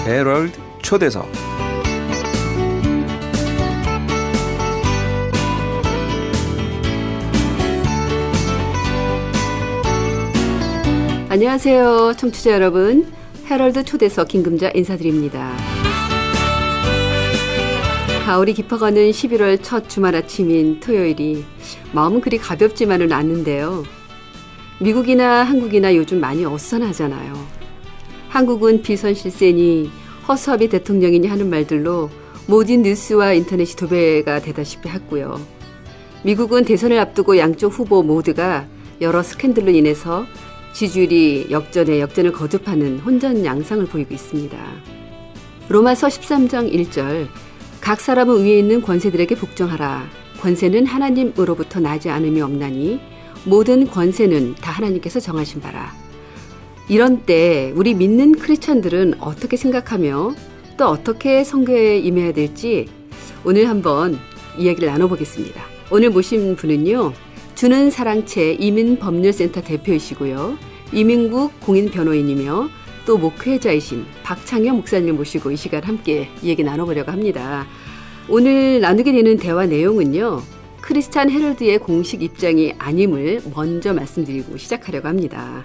헤럴드 초대석. 안녕하세요, 청취자 여러분. 헤럴드 초대석 김금자 인사드립니다. 가을이 깊어가는 11월 첫 주말 아침인 토요일이 마음은 그리 가볍지만은 않는데요. 미국이나 한국이나 요즘 많이 어수선하잖아요. 한국은 비선실세니 허수아비 대통령이니 하는 말들로 모든 뉴스와 인터넷이 도배가 되다시피 했고요. 미국은 대선을 앞두고 양쪽 후보 모두가 여러 스캔들로 인해서 지지율이 역전에 역전을 거듭하는 혼전 양상을 보이고 있습니다. 로마서 13장 1절 각 사람은 위에 있는 권세들에게 복종하라. 권세는 하나님으로부터 나지 않음이 없나니 모든 권세는 다 하나님께서 정하신 바라. 이런 때 우리 믿는 크리스천들은 어떻게 생각하며 또 어떻게 선교에 임해야 될지 오늘 한번 이야기를 나눠보겠습니다. 오늘 모신 분은요. 주는 사랑채 이민법률센터 대표이시고요. 이민국 공인변호인이며 또 목회자이신 박창현 목사님을 모시고 이 시간 함께 얘기 나눠보려고 합니다. 오늘 나누게 되는 대화 내용은요. 크리스찬 헤럴드의 공식 입장이 아님을 먼저 말씀드리고 시작하려고 합니다.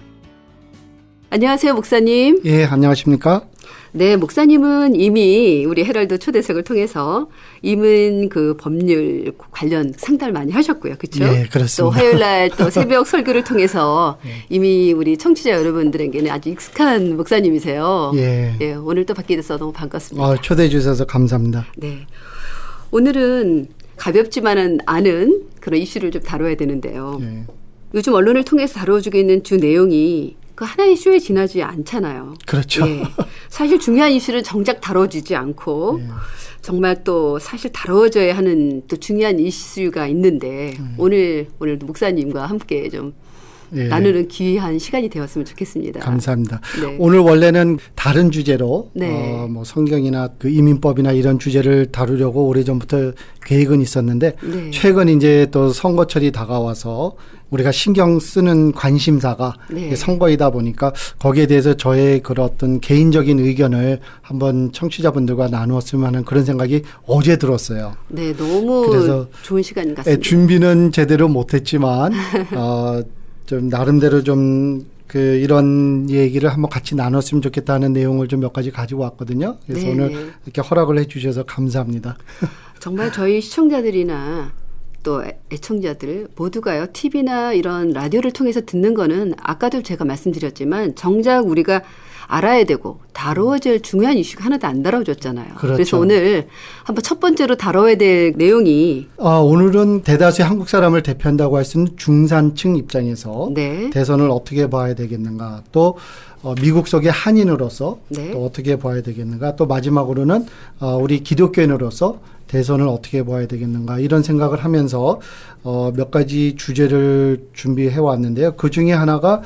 안녕하세요, 목사님. 예, 안녕하십니까? 네, 목사님은 이미 우리 헤럴드 초대석을 통해서 이민 그 법률 관련 상담을 많이 하셨고요. 그렇죠? 예, 그렇습니다. 또 화요일 날 또 새벽 설교를 통해서 이미 우리 청취자 여러분들에게는 아주 익숙한 목사님이세요. 예. 예, 오늘 또 뵙게 돼서 너무 반갑습니다. 초대해 주셔서 감사합니다. 네. 오늘은 가볍지만은 않은 그런 이슈를 좀 다뤄야 되는데요. 예. 요즘 언론을 통해서 다뤄주고 있는 주 내용이 그 하나의 이슈에 지나지 않잖아요. 그렇죠. 예. 사실 중요한 이슈를 정작 다뤄지지 않고 정말 또 사실 다뤄져야 하는 또 중요한 이슈가 있는데 오늘도 목사님과 함께 좀 나누는 귀한 시간이 되었으면 좋겠습니다. 감사합니다. 네. 오늘 원래는 다른 주제로 네. 뭐 성경이나 그 이민법이나 이런 주제를 다루려고 오래전부터 계획은 있었는데 네. 최근 이제 또 선거철이 다가와서 우리가 신경 쓰는 관심사가 네. 선거이다 보니까 거기에 대해서 저의 그런 어떤 개인적인 의견을 한번 청취자분들과 나누었으면 하는 그런 생각이 어제 들었어요. 네, 너무 그래서 좋은 시간 같습니다. 준비는 제대로 못했지만 좀 나름대로 좀 이런 얘기를 한번 같이 나눴으면 좋겠다는 내용을 좀 몇 가지 가지고 왔거든요. 그래서 네, 오늘 네. 이렇게 허락을 해주셔서 감사합니다. 정말 저희 시청자들이나 또 애청자들 모두가요. TV나 이런 라디오를 통해서 듣는 거는 아까도 제가 말씀드렸지만 정작 우리가 알아야 되고 다뤄질 중요한 이슈가 하나도 안 다뤄졌잖아요. 그렇죠. 그래서 오늘 한번 첫 번째로 다뤄야 될 내용이 오늘은 대다수의 한국 사람을 대표한다고 할 수 있는 중산층 입장에서 네. 대선을 어떻게 봐야 되겠는가, 또 미국 속의 한인으로서 네. 또 어떻게 봐야 되겠는가, 또 마지막으로는 우리 기독교인으로서 대선을 어떻게 봐야 되겠는가 이런 생각을 하면서 몇 가지 주제를 준비해 왔는데요. 그 중에 하나가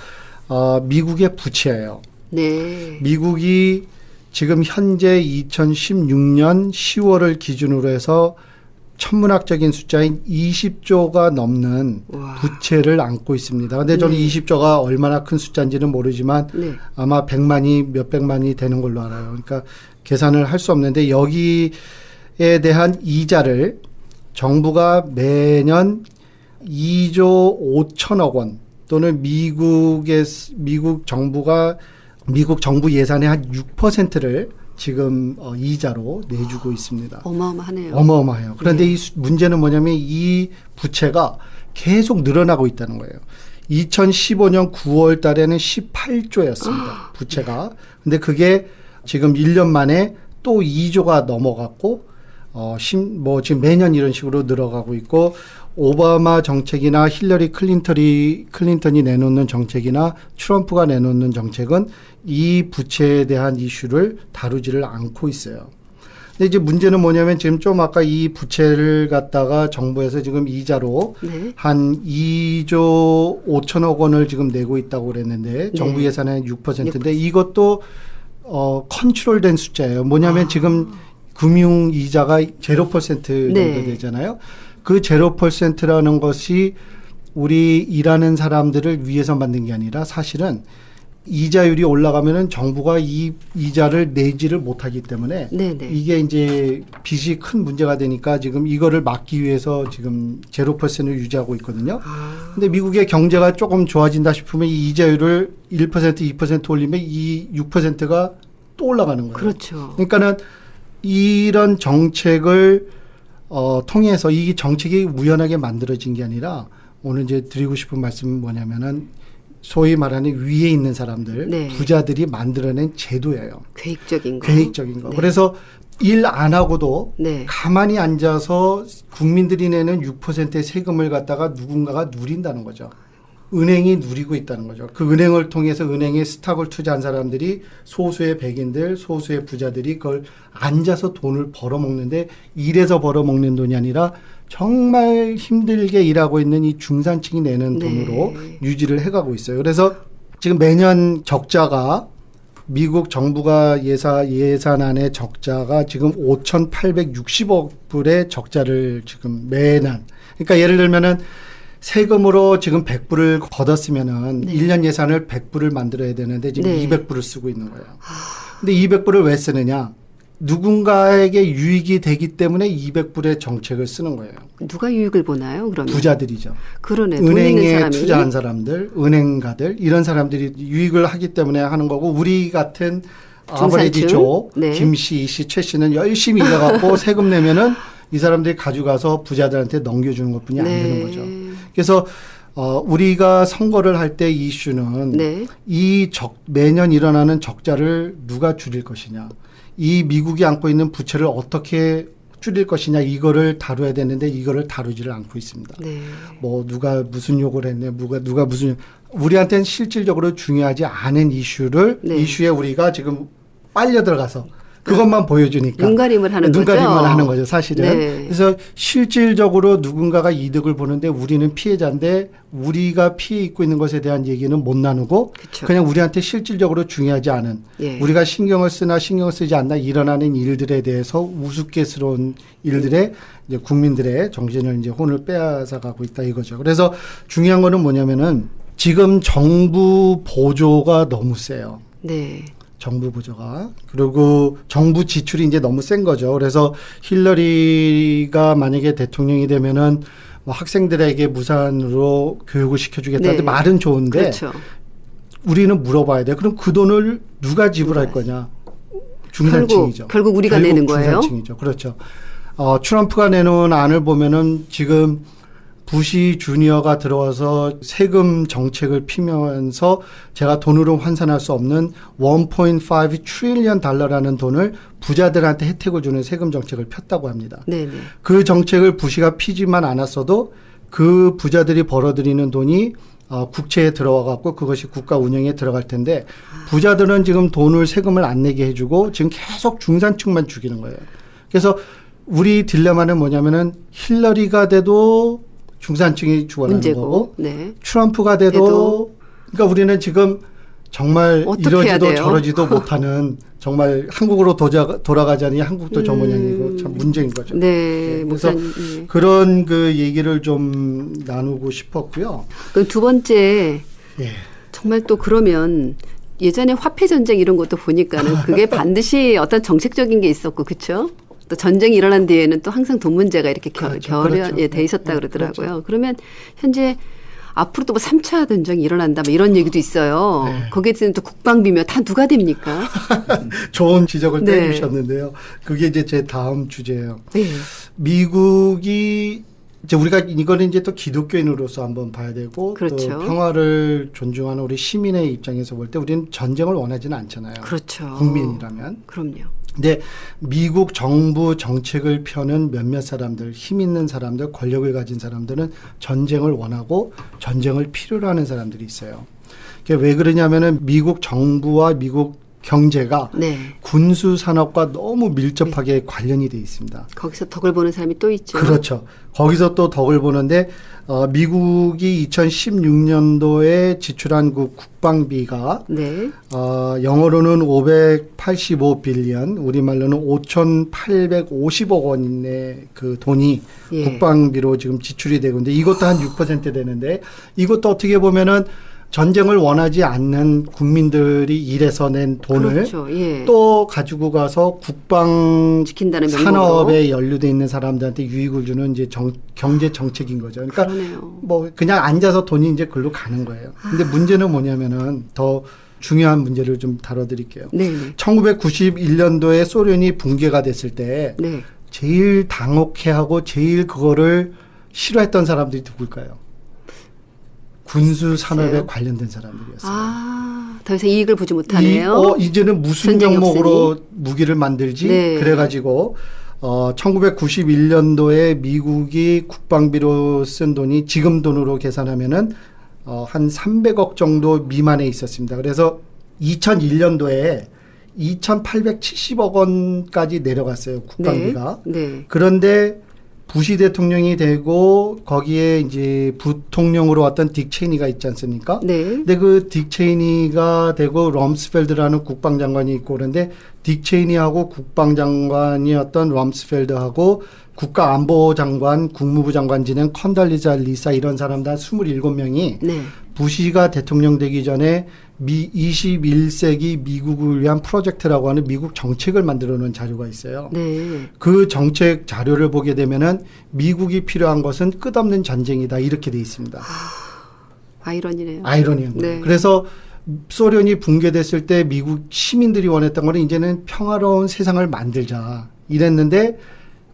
미국의 부채예요. 네. 미국이 지금 현재 2016년 10월을 기준으로 해서 천문학적인 숫자인 20조가 넘는 부채를 안고 있습니다. 근데 저는 20조가 얼마나 큰 숫자인지는 모르지만 아마 100만이 몇백만이 되는 걸로 알아요. 그러니까 계산을 할 수 없는데 여기에 대한 이자를 정부가 매년 2조 5천억 원 또는 미국 정부 예산의 한 6%를 지금 이자로 내주고 있습니다. 어마어마하네요. 어마어마해요. 그런데 이 문제는 뭐냐면 이 부채가 계속 늘어나고 있다는 거예요. 2015년 9월 달에는 18조였습니다. 부채가. 근데 그게 지금 1년 만에 또 2조가 넘어갔고 지금 매년 이런 식으로 늘어가고 있고 오바마 정책이나 힐러리 클린턴이 내놓는 정책이나 트럼프가 내놓는 정책은 이 부채에 대한 이슈를 다루지를 않고 있어요. 근데 이제 문제는 뭐냐면 지금 좀 아까 이 부채를 갖다가 정부에서 지금 이자로 한 2조 5천억 원을 지금 내고 있다고 그랬는데 정부 예산의 6%인데 이것도 컨트롤된 숫자예요. 뭐냐면 지금 금융 이자가 0% 정도 되잖아요. 그 0%라는 것이 우리 일하는 사람들을 위해서 만든 게 아니라 사실은 이자율이 올라가면은 정부가 이 이자를 내지를 못하기 때문에 네네. 이게 이제 빚이 큰 문제가 되니까 지금 이거를 막기 위해서 지금 0%를 유지하고 있거든요. 근데 미국의 경제가 조금 좋아진다 싶으면 이 이자율을 1%, 2% 올리면 이 6%가 또 올라가는 거예요. 그렇죠. 그러니까는 이런 정책을 통해서 이 정책이 우연하게 만들어진 게 아니라 오늘 이제 드리고 싶은 말씀은 뭐냐면은 소위 말하는 위에 있는 사람들, 네. 부자들이 만들어낸 제도예요. 계획적인 거. 계획적인 거. 네. 그래서 일 안 하고도 네. 가만히 앉아서 국민들이 내는 6%의 세금을 갖다가 누군가가 누린다는 거죠. 은행이 누리고 있다는 거죠. 그 은행을 통해서 은행에 스탁을 투자한 사람들이 소수의 백인들, 소수의 부자들이 그걸 앉아서 돈을 벌어먹는데 일해서 벌어먹는 돈이 아니라 정말 힘들게 일하고 있는 이 중산층이 내는 네. 돈으로 유지를 해가고 있어요. 그래서 지금 매년 적자가 미국 정부가 예산안의 적자가 지금 5,860억 불의 적자를 지금 매년. 그러니까 예를 들면은 세금으로 지금 100불을 걷었으면은 네. 1년 예산을 100불을 만들어야 되는데 지금 네. 200불을 쓰고 있는 거예요. 근데 200불을 왜 쓰느냐? 누군가에게 유익이 되기 때문에 200불의 정책을 쓰는 거예요. 누가 유익을 보나요? 그러면 부자들이죠. 그러네. 돈 있는 은행에 사람이. 투자한 사람들, 은행가들 이런 사람들이 유익을 하기 때문에 하는 거고 우리 같은 아버지 조, 네. 김 씨, 이 씨, 최 씨는 열심히 일해갖고 세금 내면은 이 사람들이 가져가서 부자들한테 넘겨주는 것뿐이 안 네. 되는 거죠. 그래서 우리가 선거를 할 때 이슈는 네. 매년 일어나는 적자를 누가 줄일 것이냐. 이 미국이 안고 있는 부채를 어떻게 줄일 것이냐 이거를 다뤄야 되는데 이거를 다루지를 않고 있습니다. 네. 뭐 누가 무슨 욕을 했네, 누가 무슨 우리한테는 실질적으로 중요하지 않은 이슈를 네. 이슈에 우리가 지금 빨려 들어가서 그것만 보여주니까 눈가림을 하는 눈가림만 거죠. 하는 거죠, 사실은. 네. 그래서 실질적으로 누군가가 이득을 보는데 우리는 피해자인데 우리가 피해 입고 있는 것에 대한 얘기는 못 나누고 그쵸. 그냥 우리한테 실질적으로 중요하지 않은 예. 우리가 신경을 쓰나 신경을 쓰지 않나 일어나는 일들에 대해서 우습게스러운 일들에 이제 국민들의 정신을 이제 혼을 빼앗아 가고 있다 이거죠. 그래서 중요한 거는 뭐냐면은 지금 정부 보조가 너무 세요. 네. 정부 보조가. 그리고 정부 지출이 이제 너무 센 거죠. 그래서 힐러리가 만약에 대통령이 되면은 뭐 학생들에게 무상으로 교육을 시켜주겠다는데 네. 말은 좋은데 그렇죠. 우리는 물어봐야 돼. 그럼 그 돈을 누가 지불할 거냐? 중산층이죠. 결국 우리가 내는 거예요? 중산층이죠. 그렇죠. 트럼프가 내놓은 안을 보면은 지금 부시 주니어가 들어와서 세금 정책을 피면서 제가 돈으로 환산할 수 없는 1.5 트릴리언 달러라는 돈을 부자들한테 혜택을 주는 세금 정책을 폈다고 합니다. 네네. 그 정책을 부시가 피지만 않았어도 그 부자들이 벌어들이는 돈이 국채에 들어와 갖고 그것이 국가 운영에 들어갈 텐데 부자들은 지금 돈을 세금을 안 내게 해주고 지금 계속 중산층만 죽이는 거예요. 그래서 우리 딜레마는 뭐냐면은 힐러리가 돼도 중산층이 죽어나는 문제고. 거고 네. 트럼프가 돼도 그러니까 우리는 지금 정말 어떻게 해야 이러지도 돼요? 저러지도 못하는 정말 한국으로 돌아가자니 한국도 저 모양이고 참 문제인 거죠. 네. 그래서 목사님. 그런 그 얘기를 좀 나누고 싶었고요. 그럼 두 번째 예. 정말 또 그러면 예전에 화폐 전쟁 이런 것도 보니까는 그게 반드시 어떤 정책적인 게 있었고 그렇죠? 또 전쟁이 일어난 뒤에는 또 항상 돈 문제가 이렇게 그렇죠. 돼 있었다 네, 그러더라고요. 그렇죠. 그러면 현재 앞으로 또 뭐 3차 전쟁이 일어난다 뭐 이런 얘기도 있어요. 네. 거기에 대해서 또 국방비며 다 누가 됩니까? 좋은 지적을 네. 떼주셨는데요. 그게 이제 제 다음 주제예요. 네. 미국이 이제 우리가 이거는 이제 또 기독교인으로서 한번 봐야 되고 그렇죠. 또 평화를 존중하는 우리 시민의 입장에서 볼 때 우리는 전쟁을 원하지는 않잖아요. 그렇죠. 국민이라면. 그럼요. 근데 미국 정부 정책을 펴는 몇몇 사람들, 힘 있는 사람들, 권력을 가진 사람들은 전쟁을 원하고 전쟁을 필요로 하는 사람들이 있어요. 그게 왜 그러냐면은 미국 정부와 미국 경제가 네. 군수 산업과 너무 밀접하게 관련이 돼 있습니다. 거기서 덕을 보는 사람이 또 있죠. 그렇죠. 거기서 또 덕을 보는데 미국이 2016년도에 지출한 그 국방비가 네. 영어로는 585 빌리언, 우리말로는 5,850억 원의 그 돈이 예. 국방비로 지금 지출이 되고 있는데 이것도 한 6% 되는데 이것도 어떻게 보면은 전쟁을 원하지 않는 국민들이 일해서 낸 돈을 그렇죠. 예. 또 가지고 가서 국방 지킨다는 명목으로. 산업에 연루돼 있는 사람들한테 유익을 주는 이제 경제 정책인 거죠. 그러니까 그러네요. 뭐 그냥 앉아서 돈이 이제 글로 가는 거예요. 근데 문제는 뭐냐면은 더 중요한 문제를 좀 다뤄드릴게요. 네. 1991년도에 소련이 붕괴가 됐을 때 네. 제일 당혹해하고 제일 그거를 싫어했던 사람들이 누굴까요? 군수 산업에 글쎄요. 관련된 사람들이었어요. 아, 더 이상 이익을 보지 못하네요. 이제는 무슨 전쟁이 명목으로 없으니. 무기를 만들지? 네. 그래가지고 1991년도에 미국이 국방비로 쓴 돈이 지금 돈으로 계산하면은 한 300억 정도 미만에 있었습니다. 그래서 2001년도에 2,870억 원까지 내려갔어요. 국방비가. 네. 그런데 부시 대통령이 되고 거기에 이제 부통령으로 왔던 딕 체이니가 있지 않습니까? 네. 근데 그 딕 체이니가 되고 럼스펠드라는 국방장관이 있고 그런데 딕 체이니하고 국방장관이었던 럼스펠드하고 국가안보장관, 국무부 장관 지낸 컨달리자 리사 이런 사람 다 27명이 네. 부시가 대통령 되기 전에 21세기 미국을 위한 프로젝트라고 하는 미국 정책을 만들어 놓은 자료가 있어요. 네. 그 정책 자료를 보게 되면은 미국이 필요한 것은 끝없는 전쟁이다 이렇게 돼 있습니다. 아이러니네요. 아이러니한 거예요. 네. 그래서 소련이 붕괴됐을 때 미국 시민들이 원했던 거는 이제는 평화로운 세상을 만들자 이랬는데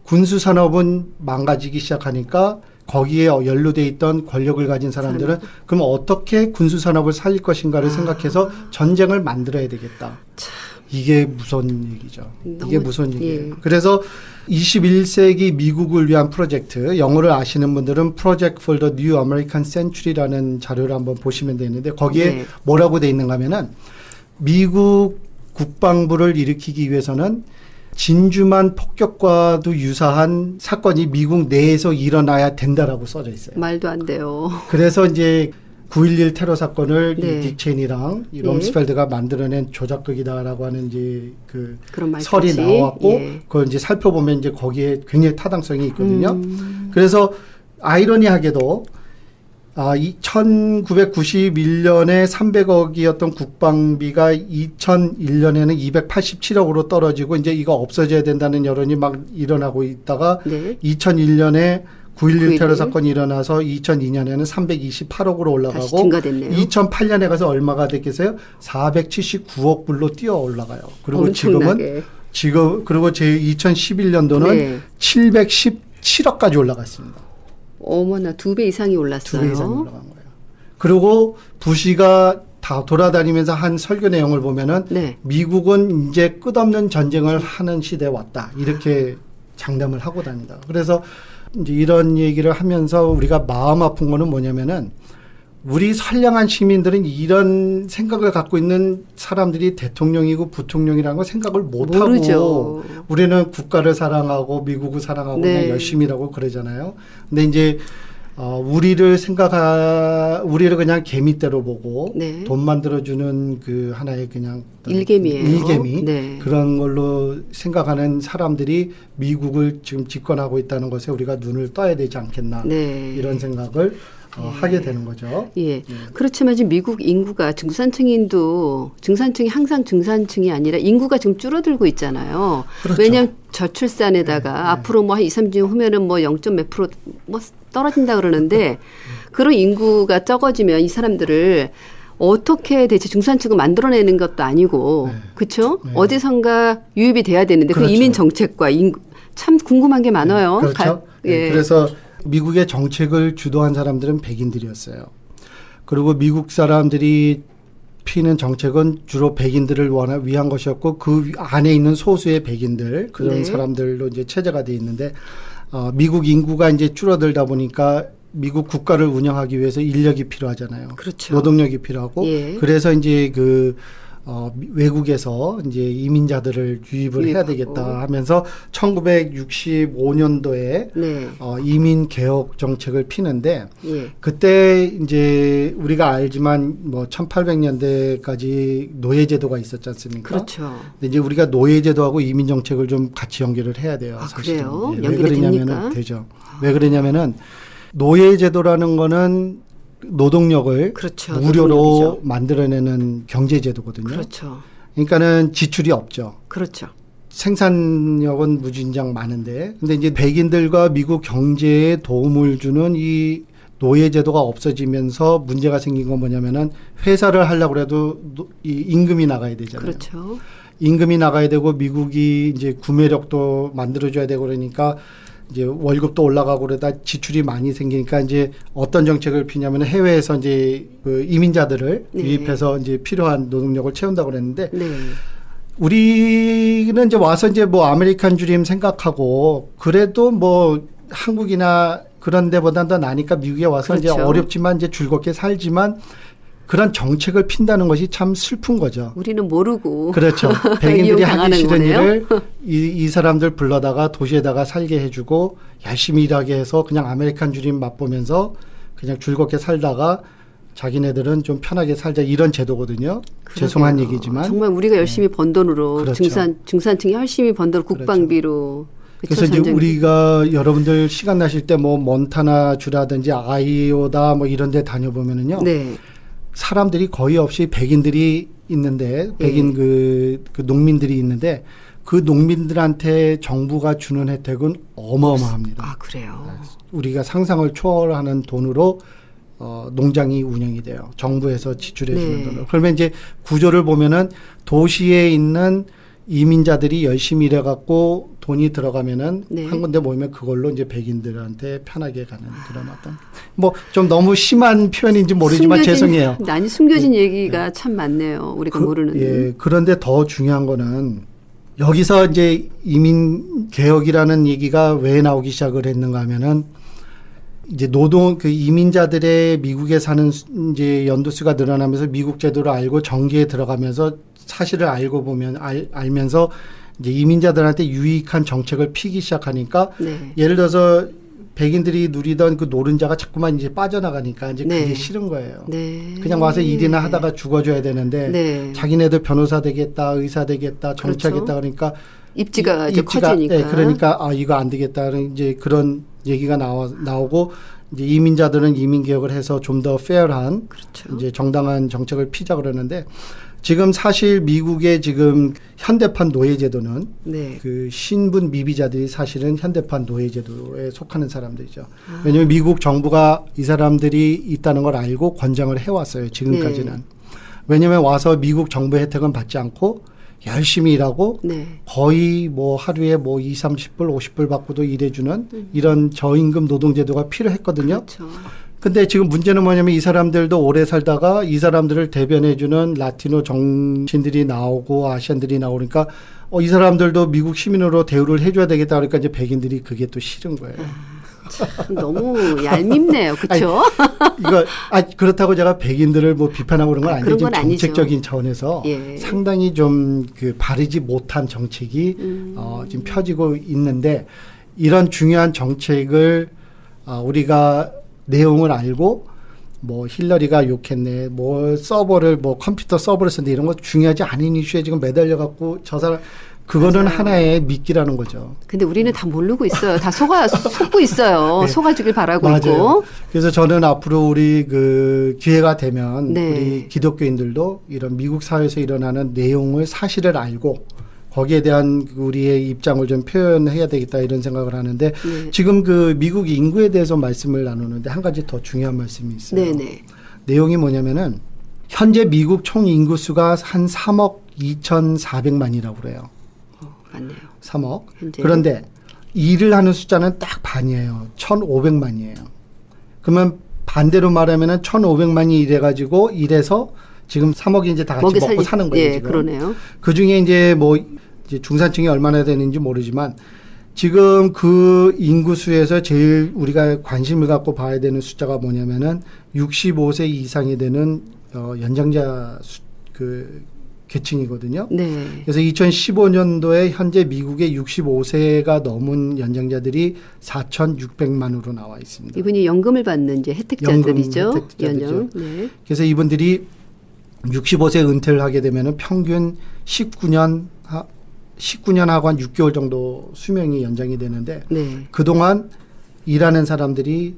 군수 산업은 망가지기 시작하니까 거기에 연루돼 있던 권력을 가진 사람들은 그럼 어떻게 군수 산업을 살릴 것인가를 생각해서 전쟁을 만들어야 되겠다. 이게 무슨 얘기죠. 이게 무슨 얘기예요. 예. 그래서 21세기 미국을 위한 프로젝트, 영어를 아시는 분들은 Project for the New American Century라는 자료를 한번 보시면 되는데 거기에 네. 뭐라고 돼 있는가 하면은 미국 국방부를 일으키기 위해서는 진주만 폭격과도 유사한 사건이 미국 내에서 일어나야 된다라고 써져 있어요. 말도 안 돼요. 그래서 이제 9.11 테러 사건을 네. 이 딕 체이니랑 이 럼스펠드가 만들어낸 조작극이다라고 하는 이제 그 그런 말까지. 설이 나왔고 예. 그걸 이제 살펴보면 이제 거기에 굉장히 타당성이 있거든요. 그래서 아이러니하게도 1991년에 300억이었던 국방비가 2001년에는 287억으로 떨어지고 이제 이거 없어져야 된다는 여론이 막 일어나고 있다가 네. 2001년에 9.11 9.11. 테러 사건이 일어나서 2002년에는 328억으로 다시 올라가고 증가됐네요. 2008년에 가서 얼마가 됐겠어요? 477억 불로 뛰어 올라가요. 그리고 엄청나게. 그리고 제 2011년도는 네. 717억까지 올라갔습니다. 어머나 2배 이상이 올랐어요. 2배 이상 올라간 거예요. 그리고 부시가 다 돌아다니면서 한 설교 내용을 보면은 네. 미국은 이제 끝없는 전쟁을 하는 시대에 왔다. 이렇게 장담을 하고 다닌다. 그래서 이제 이런 얘기를 하면서 우리가 마음 아픈 거는 뭐냐면은 우리 선량한 시민들은 이런 생각을 갖고 있는 사람들이 대통령이고 부통령이라는 걸 생각을 못하고 모르죠. 우리는 국가를 사랑하고 미국을 사랑하고 네. 그냥 열심히 일하고 그러잖아요. 근데 이제 우리를 그냥 개미떼로 보고 네. 돈 만들어주는 그 하나의 그냥 어떤 일개미예요. 일개미 네. 그런 걸로 생각하는 사람들이 미국을 지금 집권하고 있다는 것에 우리가 눈을 떠야 되지 않겠나 네. 이런 생각을 하게 되는 거죠. 예. 그렇지만 지금 미국 인구가 중산층이 항상 중산층이 아니라 인구가 지금 줄어들고 있잖아요. 그렇죠. 왜냐하면 저출산에다가 앞으로 뭐 한 2, 3년 후면은 뭐 0.몇 프로 뭐 떨어진다 그러는데 그런 인구가 적어지면 이 사람들을 어떻게 대체 중산층을 만들어내는 것도 아니고 그렇죠? 네. 어디선가 유입이 돼야 되는데 그 그렇죠. 이민 정책과 참 궁금한 게 많아요. 그렇죠. 예. 그래서 미국의 정책을 주도한 사람들은 백인들이었어요. 그리고 미국 사람들이 피는 정책은 주로 백인들을 위한 것이었고 그 안에 있는 소수의 백인들 그런 네. 사람들로 이제 체제가 돼 있는데 미국 인구가 이제 줄어들다 보니까 미국 국가를 운영하기 위해서 인력이 필요하잖아요. 그렇죠. 노동력이 필요하고 예. 그래서 이제 외국에서 이제 이민자들을 유입을 해야 유입하고. 되겠다 하면서 1965년도에 네. 이민 개혁 정책을 피는데 예. 그때 이제 우리가 알지만 뭐 1800년대까지 노예제도가 있었지 않습니까? 그렇죠. 근데 이제 우리가 노예제도하고 이민 정책을 좀 같이 연결을 해야 돼요. 사실은. 그래요? 왜 연결이 그러냐면은 됩니까? 되죠. 왜 그러냐면은 노예제도라는 거는 노동력을 그렇죠. 무료로 노동력이죠. 만들어내는 경제제도거든요. 그렇죠. 그러니까는 지출이 없죠. 그렇죠. 생산력은 무진장 많은데, 근데 이제 백인들과 미국 경제에 도움을 주는 이 노예제도가 없어지면서 문제가 생긴 건 뭐냐면은 회사를 하려고 해도 이 임금이 나가야 되잖아요. 그렇죠. 임금이 나가야 되고 미국이 이제 구매력도 만들어줘야 되고 그러니까 이제 월급도 올라가고 그러다 지출이 많이 생기니까 이제 어떤 정책을 피냐면 해외에서 이제 그 이민자들을 네. 유입해서 이제 필요한 노동력을 채운다고 그랬는데 네. 우리는 이제 와서 이제 뭐 아메리칸 드림 생각하고 그래도 뭐 한국이나 그런 데보단 더 나니까 미국에 와서 이제 그렇죠. 어렵지만 이제 즐겁게 살지만 그런 정책을 핀다는 것이 참 슬픈 거죠. 우리는 모르고 그렇죠. 백인들이 하기 이용당하는 싫은 거네요. 일을 이 사람들 불러다가 도시에다가 살게 해주고 열심히 일하게 해서 그냥 아메리칸 드림 맛보면서 그냥 즐겁게 살다가 자기네들은 좀 편하게 살자 이런 제도거든요. 그러게요. 죄송한 얘기지만. 정말 우리가 열심히 번 돈으로 그렇죠. 중산층이 열심히 번 돈으로 국방비로 그래서 이제 우리가 여러분들 시간 나실 때 뭐 몬타나 주라든지 아이오다 뭐 이런 데 다녀보면은요. 네. 사람들이 거의 없이 백인들이 있는데 백인 그 농민들이 있는데 그 농민들한테 정부가 주는 혜택은 어마어마합니다. 아, 그래요. 우리가 상상을 초월하는 돈으로 농장이 운영이 돼요. 정부에서 지출해 주는 네. 돈으로. 그러면 이제 구조를 보면은 도시에 있는 이민자들이 열심히 일해 갖고 돈이 들어가면은 네. 한 군데 모이면 그걸로 이제 백인들한테 편하게 가는 그런 어떤 뭐 좀 너무 심한 표현인지 모르지만 죄송해요. 아니 숨겨진 얘기가 참 많네요. 우리가 모르는. 예, 그런데 더 중요한 거는 여기서 이제 이민 개혁이라는 얘기가 왜 나오기 시작을 했는가 하면은 이제 노동 그 이민자들의 미국에 사는 이제 연도수가 늘어나면서 미국 제도를 알고 정기에 들어가면서 사실을 알고 보면 알면서 이제 이민자들한테 유익한 정책을 피기 시작하니까 네. 예를 들어서 백인들이 누리던 그 노른자가 자꾸만 이제 빠져나가니까 이제 네. 그게 싫은 거예요. 네. 그냥 와서 일이나 하다가 죽어줘야 되는데 네. 자기네들 변호사 되겠다, 의사 되겠다, 정치하겠다 그렇죠. 그러니까 입지가 이제 커지니까. 네, 그러니까 아 이거 안 되겠다는 이제 그런 얘기가 나오고 이제 이민자들은 이민 개혁을 해서 좀 더 페어한 그렇죠. 이제 정당한 정책을 피자 그러는데 지금 사실 미국의 지금 현대판 노예제도는 네. 그 신분 미비자들이 사실은 현대판 노예제도에 속하는 사람들이죠. 왜냐하면 미국 정부가 이 사람들이 있다는 걸 알고 권장을 해왔어요. 지금까지는. 네. 왜냐하면 와서 미국 정부의 혜택은 받지 않고 열심히 일하고 네. 거의 뭐 하루에 뭐 20, 30불, 50불 받고도 일해주는 이런 저임금 노동제도가 필요했거든요. 그렇죠. 근데 지금 문제는 뭐냐면 이 사람들도 오래 살다가 이 사람들을 대변해주는 라티노 정신들이 나오고 아시안들이 나오니까 이 사람들도 미국 시민으로 대우를 해줘야 되겠다 그러니까 이제 백인들이 그게 또 싫은 거예요. 참 너무 얄밉네요. 그렇죠? 이거 그렇다고 제가 백인들을 뭐 비판하고 그런 건 아닌데 그런 지금 건 아니죠. 정책적인 차원에서 예. 상당히 좀 그 바르지 못한 정책이 지금 펴지고 있는데 이런 중요한 정책을 우리가 내용을 알고 뭐 힐러리가 욕했네, 뭐 서버를 뭐 컴퓨터 서버를 썼는데 이런 거 중요하지 않은 이슈에 지금 매달려 갖고 저 사람 그거는 맞아요. 하나의 미끼라는 거죠. 근데 우리는 다 모르고 있어요. 다 속고 있어요. 네. 속아주길 바라고 맞아요. 있고. 그래서 저는 앞으로 우리 그 기회가 되면 네. 우리 기독교인들도 이런 미국 사회에서 일어나는 내용을 사실을 알고 거기에 대한 우리의 입장을 좀 표현해야 되겠다 이런 생각을 하는데 네. 지금 그 미국 인구에 대해서 말씀을 나누는데 한 가지 더 중요한 말씀이 있어요. 네네. 내용이 뭐냐면은 현재 미국 총 인구 수가 한 3억 2,400만이라고 그래요. 맞네요. 3억. 현재. 그런데 일을 하는 숫자는 딱 반이에요. 1,500만이에요. 그러면 반대로 말하면은 1,500만이 일해가지고 일해서 지금 3억이 이제 다 같이 먹고 사는 거예요. 예, 지금. 그러네요. 그 중에 이제 뭐 이제 중산층이 얼마나 되는지 모르지만 지금 그 인구수에서 제일 우리가 관심을 갖고 봐야 되는 숫자가 뭐냐면은 65세 이상이 되는 연장자 그 계층이거든요. 네. 그래서 2015년도에 현재 미국의 65세가 넘은 연장자들이 4,600만으로 나와 있습니다. 이분이 연금을 받는 이제 혜택자들이죠. 연금 혜택자들이죠. 연령. 네. 그래서 이분들이 65세 은퇴를 하게 되면 평균 19년 하고 한 6개월 정도 수명이 연장이 되는데 네. 그동안 일하는 사람들이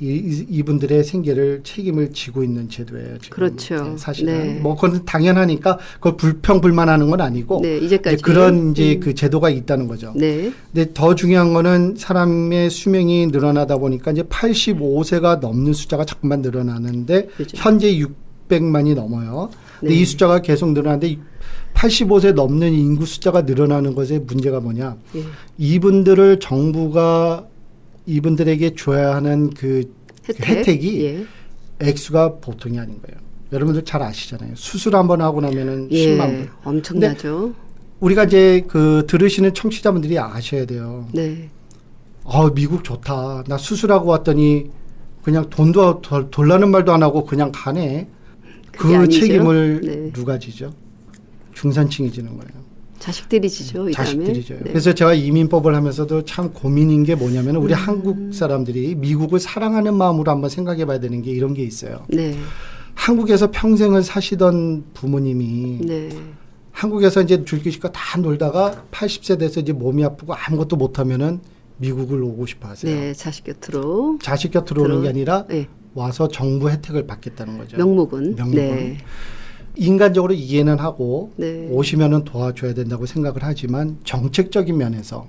이분들의 생계를 책임을 지고 있는 제도예요. 지금. 그렇죠. 네, 사실은 네. 뭐 그건 당연하니까 그걸 불평불만하는 건 아니고 네, 이제까지 이제 그런 이제 그 제도가 있다는 거죠. 네. 근데 더 중요한 거는 사람의 수명이 늘어나다 보니까 이제 85세가 넘는 숫자가 자꾸만 늘어나는데 그죠. 현재 600만이 넘어요. 근데 네. 이 숫자가 계속 늘어나는데 85세 넘는 인구 숫자가 늘어나는 것의 문제가 뭐냐? 예. 이분들을 정부가 이분들에게 줘야 하는 그 혜택이 예. 액수가 보통이 아닌 거예요. 여러분들 잘 아시잖아요. 수술 한번 하고 나면은 예. 10만 불. 엄청나죠. 우리가 이제 그 들으시는 청취자분들이 아셔야 돼요. 네. 미국 좋다. 나 수술하고 왔더니 그냥 돈도 돌라는 말도 안 하고 그냥 가네. 그게 그 아니죠. 책임을 네. 누가 지죠? 중산층이 지는 거예요. 자식들이 지죠. 이 다음에. 자식들이 져요. 네. 그래서 제가 이민법을 하면서도 참 고민인 게 뭐냐면 우리 한국 사람들이 미국을 사랑하는 마음으로 한번 생각해 봐야 되는 게 이런 게 있어요. 네. 한국에서 평생을 사시던 부모님이 네. 한국에서 이제 줄기실과 다 놀다가 80세 돼서 이제 몸이 아프고 아무것도 못하면은 미국을 오고 싶어 하세요. 네. 자식 곁으로. 자식 곁으로 오는 게 아니라 네. 와서 정부 혜택을 받겠다는 거죠. 명목은. 명목은. 네. 인간적으로 이해는 하고 네. 오시면은 도와줘야 된다고 생각을 하지만 정책적인 면에서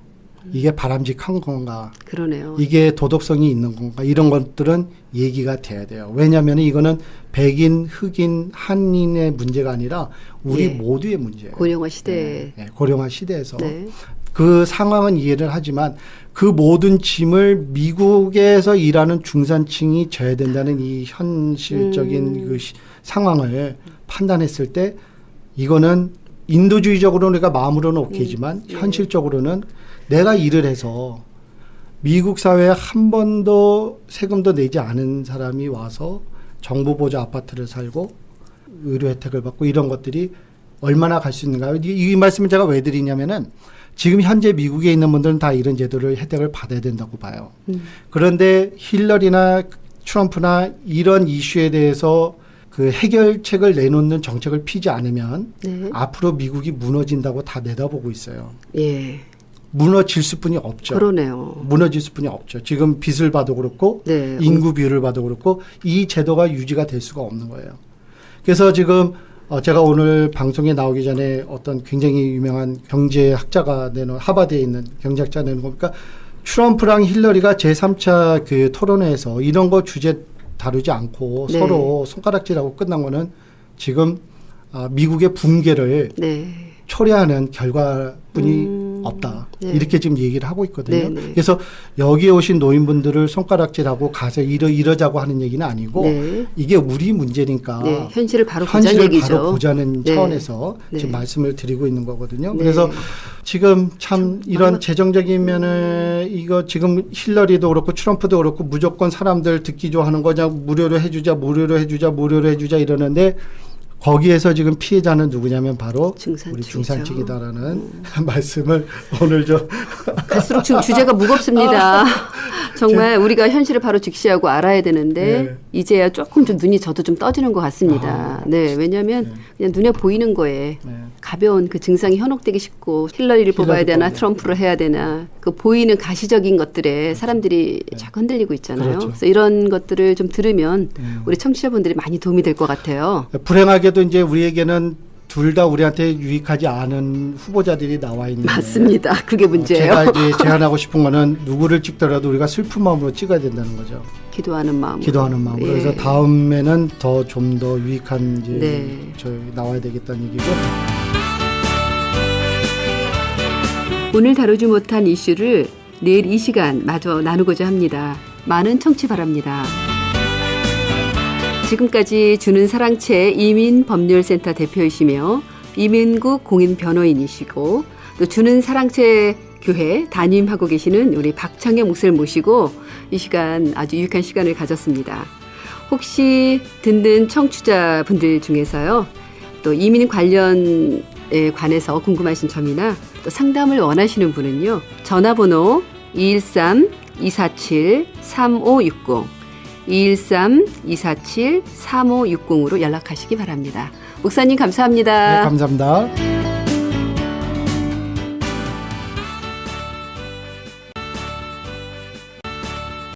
이게 바람직한 건가? 그러네요. 이게 도덕성이 있는 건가? 이런 것들은 얘기가 돼야 돼요. 왜냐하면 이거는 백인, 흑인, 한인의 문제가 아니라 우리 예. 모두의 문제예요. 고령화 시대에. 네, 고령화 시대에서 네. 그 상황은 이해를 하지만 그 모든 짐을 미국에서 일하는 중산층이 져야 된다는 이 현실적인 그 상황을 판단했을 때 이거는 인도주의적으로는 우리가 마음으로는 오케이지만 현실적으로는 내가 일을 해서 미국 사회에 한 번도 세금도 내지 않은 사람이 와서 정부 보조 아파트를 살고 의료 혜택을 받고 이런 것들이 얼마나 갈 수 있는가. 이 말씀을 제가 왜 드리냐면은 지금 현재 미국에 있는 분들은 다 이런 제도를 혜택을 받아야 된다고 봐요. 그런데 힐러리나 트럼프나 이런 이슈에 대해서 그 해결책을 내놓는 정책을 피지 않으면 네. 앞으로 미국이 무너진다고 다 내다보고 있어요. 예. 무너질 수뿐이 없죠. 그러네요. 무너질 수뿐이 없죠. 지금 빚을 봐도 그렇고 네. 인구 비율을 봐도 그렇고 이 제도가 유지가 될 수가 없는 거예요. 그래서 지금 제가 오늘 방송에 나오기 전에 어떤 굉장히 유명한 경제학자가 내놓은 하버드에 있는 경제학자가 내놓은 거니까 트럼프랑 힐러리가 제3차 그 토론회에서 이런 거 주제 다루지 않고 네. 서로 손가락질하고 끝난 거는 지금 미국의 붕괴를 네. 초래하는 결과뿐이 없다. 네. 이렇게 지금 얘기를 하고 있거든요. 네, 네. 그래서 여기에 오신 노인분들을 손가락질하고 가서 이러자고 하는 얘기는 아니고 네. 이게 우리 문제니까 네. 현실을 바로 보자는 현실을 얘기죠. 바로 보자는 네. 차원에서 네. 지금 말씀을 드리고 있는 거거든요. 네. 그래서 지금 참 이런 재정적인 면에 이거 지금 힐러리도 그렇고 트럼프도 그렇고 무조건 사람들 듣기 좋아하는 거냐 무료로 해주자 이러는데 거기에서 지금 피해자는 누구냐면 바로 중산층이죠. 우리 중산층이다라는 말씀을 오늘 좀 갈수록 지금 주제가 무겁습니다. 정말 우리가 현실을 바로 직시하고 알아야 되는데 네. 이제야 조금 좀 눈이 저도 좀 떠지는 것 같습니다. 네, 왜냐하면 그냥 눈에 보이는 거에 네. 가벼운 그 증상이 현혹되기 쉽고 힐러리를 뽑아야 되나 뽑아야 트럼프를 해야 되나 그 보이는 가시적인 것들에 사람들이 자꾸 흔들리고 있잖아요. 그렇죠. 그래서 이런 것들을 좀 들으면 우리 청취자분들이 많이 도움이 될 것 같아요. 불행하게도 이제 우리에게는 둘 다 우리한테 유익하지 않은 후보자들이 나와 있는데 맞습니다. 그게 문제예요. 제가 이제 제안하고 싶은 거는 누구를 찍더라도 우리가 슬픈 마음으로 찍어야 된다는 거죠. 기도하는 마음으로. 기도하는 마음으로. 예. 그래서 다음에는 좀 더 유익한 이제 네. 저희 나와야 되겠다는 얘기고. 오늘 다루지 못한 이슈를 내일 이 시간 마저 나누고자 합니다. 많은 청취 바랍니다. 지금까지 주는 사랑채 이민법률센터 대표이시며 이민국 공인변호인이시고 또 주는 사랑채 교회 담임하고 계시는 우리 박창영 목사를 모시고 이 시간 아주 유익한 시간을 가졌습니다. 혹시 듣는 청취자분들 중에서요. 또 이민 관련에 관해서 궁금하신 점이나 또 상담을 원하시는 분은요. 전화번호 213-247-3560 213-247-3560으로 연락하시기 바랍니다. 목사님 감사합니다. 네, 감사합니다.